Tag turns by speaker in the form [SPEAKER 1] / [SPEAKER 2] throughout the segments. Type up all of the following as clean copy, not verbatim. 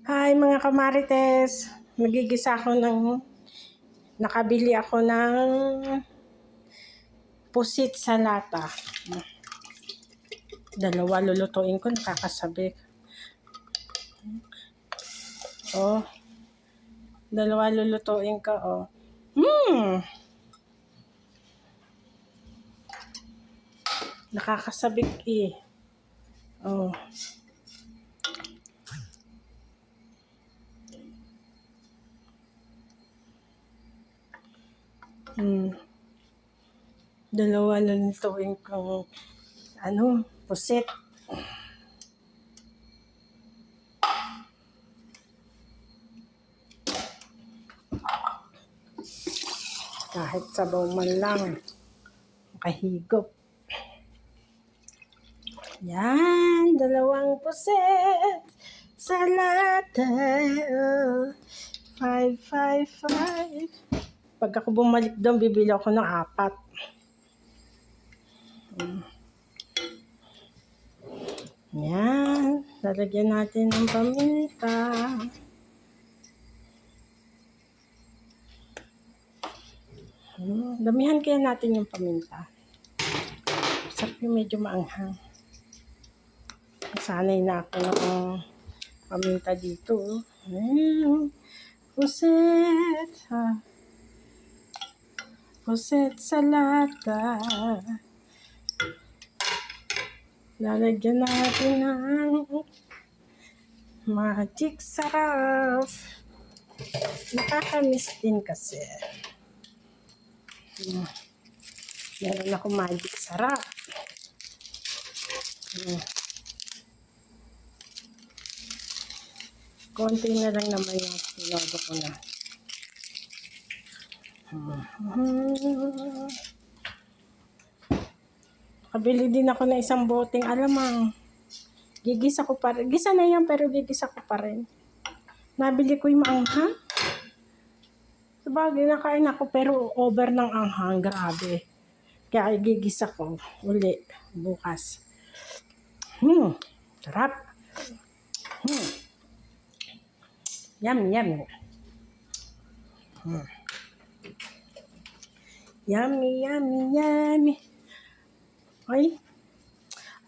[SPEAKER 1] Hi mga kamarites! Magigisa ako nakabili ako ng pusit sa lata. Dalawa lulutuin ko, nakakasabik. Oh, dalawa lulutuin ko, oh. Nakakasabik eh. Oh. Dalawa lulutuin ko, pusit. Kahit sabaw man lang, makahigop. Yan, dalawang pusit sa lata. 555. Pag ako bumalik doon, bibili ako ng 4. Yan, lalagyan natin ng paminta. Damihan kaya natin yung paminta. Sarap yung medyo maanghang. Sanay na ako ng paminta dito. Pusit. Pusit sa lata. Lalagyan natin ng magic sarap. Nakakamiss din kasi. Meron ako magic sarap. Konti na lang naman yung sinodo ko na. Kabili din ako ng isang boteng alamang. Gigisa ko pa rin. Gisa na yan pero gigisa ko pa rin. Nabili ko yung maanghang. Sabagay nakain ako pero over ng anghang. Grabe. Kaya gigisa ko uli bukas. Sarap. Yummy, yummy. Yummy, yummy, yummy. Ay,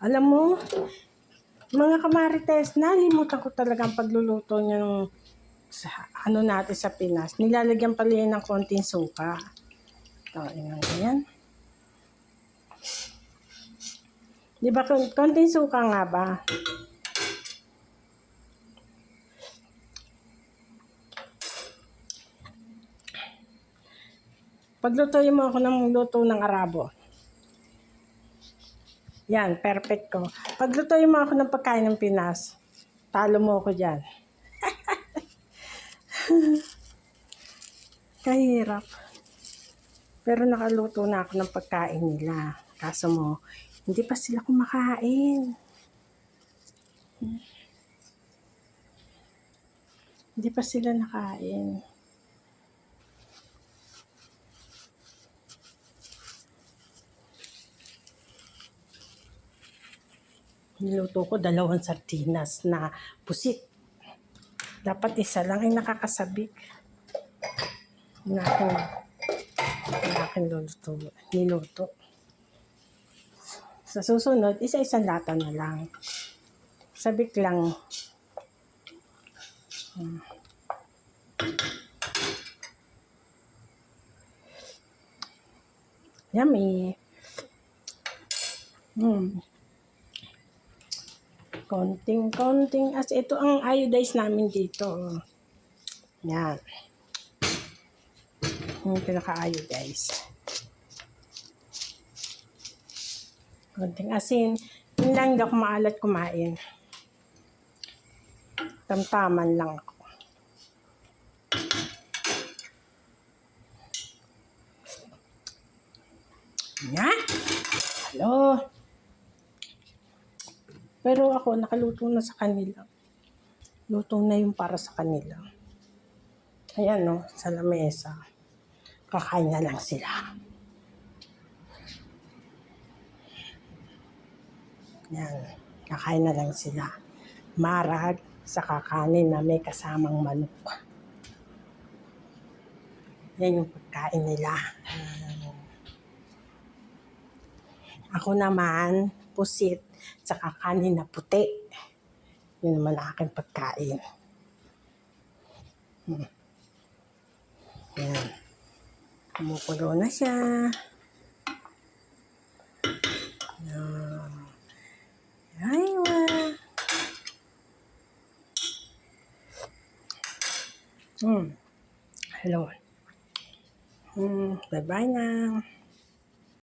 [SPEAKER 1] alam mo, mga kamarites, nalimutan ko talaga ang pagluluto niya ng natin sa Pinas. Nilalagyan pala yan ng konting suka. Yan. Di ba, konting suka nga ba? Paglutuin mo ako ng luto ng Arabo. Yan, perfect ko. Paglutuin mo ako ng pagkain ng Pinas, talo mo ako dyan. Kahirap. Pero nakaluto na ako ng pagkain nila. Kaso mo, hindi pa sila kumakain. Hindi pa sila nakain. Niluto ko 2 sardinas na pusit. Dapat isa lang ay nakakasabik. Na aking niluto. Sa susunod, isa-isang lata na lang. Sabik lang. Yummy. Konting as ito ang iodize namin dito. Yan. Yung pinaka-iodize. Konting asin. Yun lang, hindi ako maalat kumain. Tamtaman lang ako. Yan. Hello. Pero ako, nakaluto na sa kanila. Luto na yung para sa kanila. Ayan, no, sa lamesa. Kakain na lang sila. Yan, kakain na lang sila. Marag. sa kakanin na may kasamang manok. Yan yung pagkain nila. Ako naman, pusit sa kakanin na puti. Yun naman ang aking pagkain. Yan. Kumukulo na siya. Aywa. Hello. Bye-bye na.